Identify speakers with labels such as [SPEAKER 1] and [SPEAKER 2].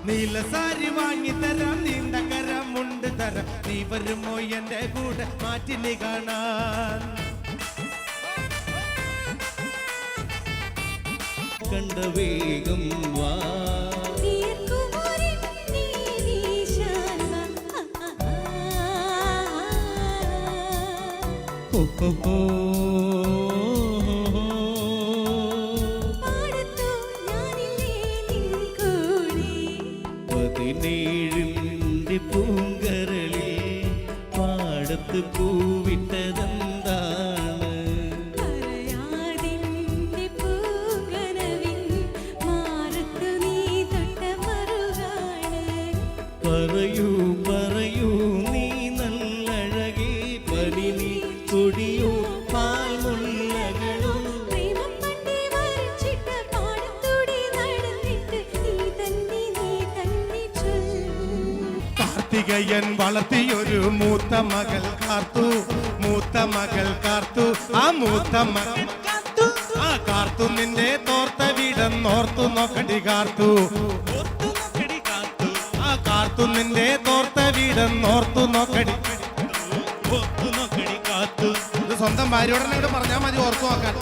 [SPEAKER 1] നീല സാരി വാങ്ങി തരാം, നീണ്ട കരമുണ്ട് തരാം, നീ വരുമോ എന്റെ കൂടെ മാറ്റിനി കാണാൻ? കണ്ട വേഗം വാ പതിനേഴിന്റെ പൂങ്കരളിൽ പാടത്ത് പൂവിട്ടതെന്താണ്? പറയൂ പറയൂ നീ നല്ലഴകേ, പനി നീ കൊടിയോ പാൽമുല്ലകളോ? കാർത്തികയൻ വളർത്തിയൊരു മൂത്ത മകൾ കാർത്തു, മൂത്ത മകൾ കാർത്തു, ആ മൂത്ത മകൾ ആ കാർത്തു നിന്റെ തോർത്ത വീടന്നോർത്തു നോക്കടി കാർത്തു, ആ കാർത്തു നിന്റെ തോർത്ത വീടന്നോർത്തു നോക്കടി കാത്തു. ഇത് സ്വന്തം ഭാര്യയോടെ പറഞ്ഞാൽ മതി ഓർത്തു നോക്കാൻ.